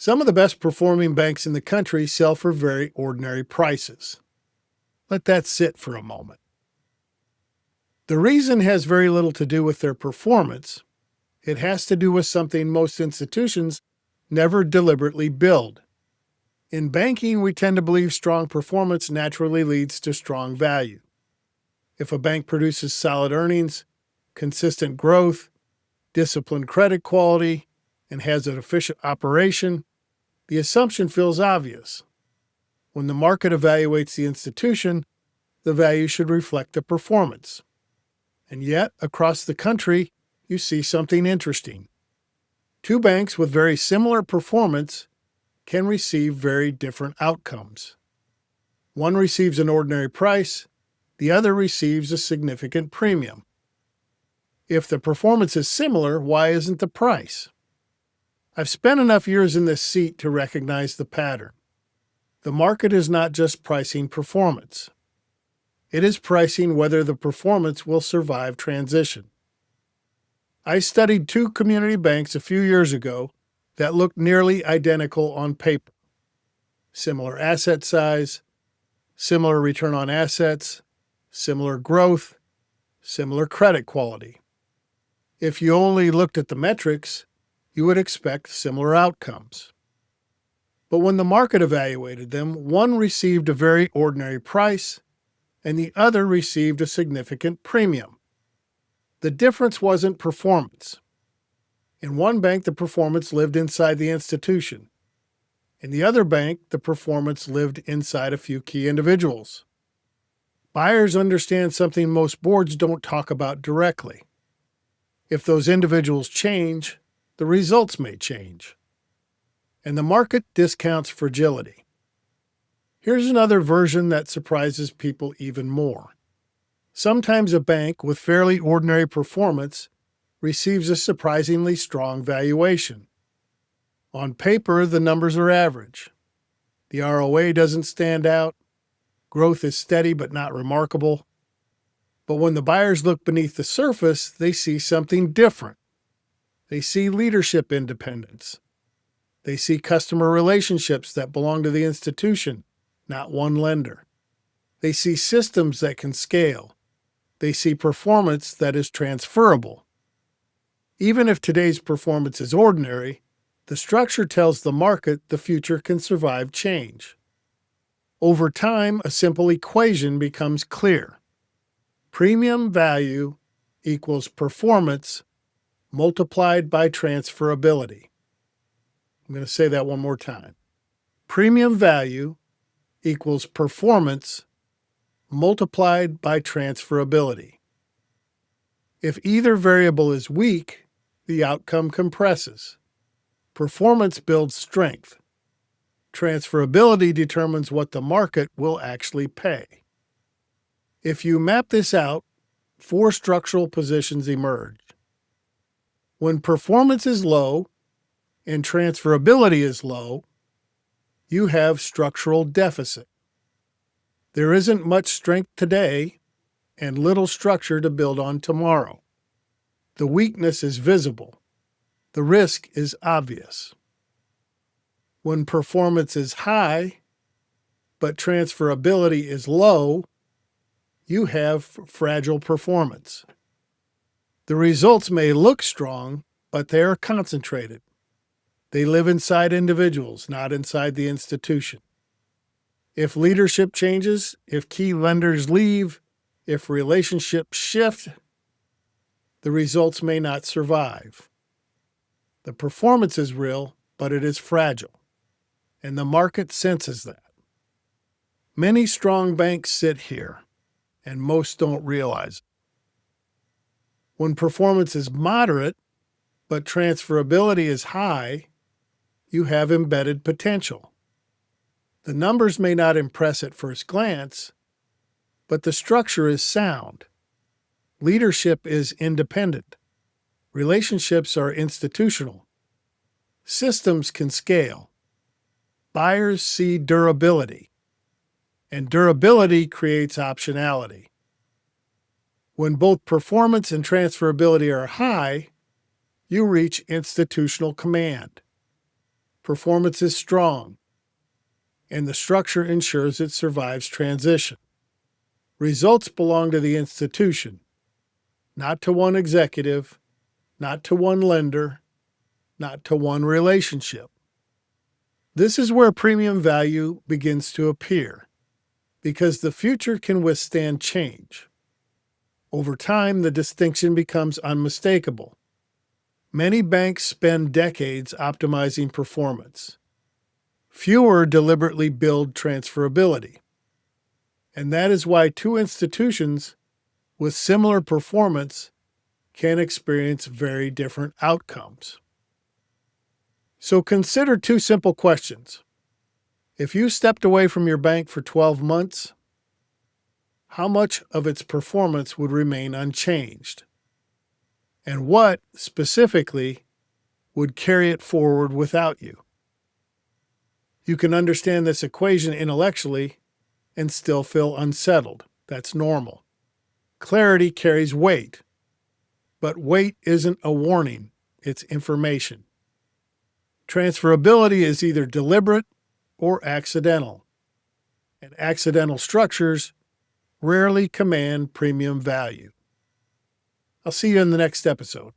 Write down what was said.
Some of the best performing banks in the country sell for very ordinary prices. Let that sit for a moment. The reason has very little to do with their performance. It has to do with something most institutions never deliberately build. In banking, we tend to believe strong performance naturally leads to strong value. If a bank produces solid earnings, consistent growth, disciplined credit quality, and has an efficient operation, the assumption feels obvious. When the market evaluates the institution, the value should reflect the performance. And yet, across the country, you see something interesting. Two banks with very similar performance can receive very different outcomes. One receives an ordinary price, the other receives a significant premium. If the performance is similar, why isn't the price? I've spent enough years in this seat to recognize the pattern. The market is not just pricing performance. It is pricing whether the performance will survive transition. I studied two community banks a few years ago that looked nearly identical on paper. Similar asset size, similar return on assets, similar growth, similar credit quality. If you only looked at the metrics, you would expect similar outcomes. But when the market evaluated them, one received a very ordinary price, and the other received a significant premium. The difference wasn't performance. In one bank, the performance lived inside the institution. In the other bank, the performance lived inside a few key individuals. Buyers understand something most boards don't talk about directly. If those individuals change, the results may change. And the market discounts fragility. Here's another version that surprises people even more. Sometimes a bank with fairly ordinary performance receives a surprisingly strong valuation. On paper, the numbers are average. The ROA doesn't stand out. Growth is steady but not remarkable. But when the buyers look beneath the surface, they see something different. They see leadership independence. They see customer relationships that belong to the institution, not one lender. They see systems that can scale. They see performance that is transferable. Even if today's performance is ordinary, the structure tells the market the future can survive change. Over time, a simple equation becomes clear. Premium value equals performance multiplied by transferability. I'm going to say that one more time. Premium value equals performance multiplied by transferability. If either variable is weak, the outcome compresses. Performance builds strength. Transferability determines what the market will actually pay. If you map this out, four structural positions emerge. When performance is low and transferability is low, you have structural deficit. There isn't much strength today and little structure to build on tomorrow. The weakness is visible. The risk is obvious. When performance is high, but transferability is low, you have fragile performance. The results may look strong, but they are concentrated. They live inside individuals, not inside the institution. If leadership changes, if key lenders leave, if relationships shift, the results may not survive. The performance is real, but it is fragile, and the market senses that. Many strong banks sit here, and most don't realize it. When performance is moderate, but transferability is high, you have embedded potential. The numbers may not impress at first glance, but the structure is sound. Leadership is independent. Relationships are institutional. Systems can scale. Buyers see durability. And durability creates optionality. When both performance and transferability are high, you reach institutional command. performance is strong, and the structure ensures it survives transition. Results belong to the institution, not to one executive, not to one lender, not to one relationship. This is where premium value begins to appear, because the future can withstand change. Over time, the distinction becomes unmistakable. Many banks spend decades optimizing performance. Fewer deliberately build transferability. And that is why two institutions with similar performance can experience very different outcomes. So consider two simple questions. If you stepped away from your bank for 12 months, how much of its performance would remain unchanged? And what, specifically, would carry it forward without you? You can understand this equation intellectually and still feel unsettled. That's normal. Clarity carries weight, but weight isn't a warning, it's information. Transferability is either deliberate or accidental, and accidental structures rarely command premium value. I'll see you in the next episode.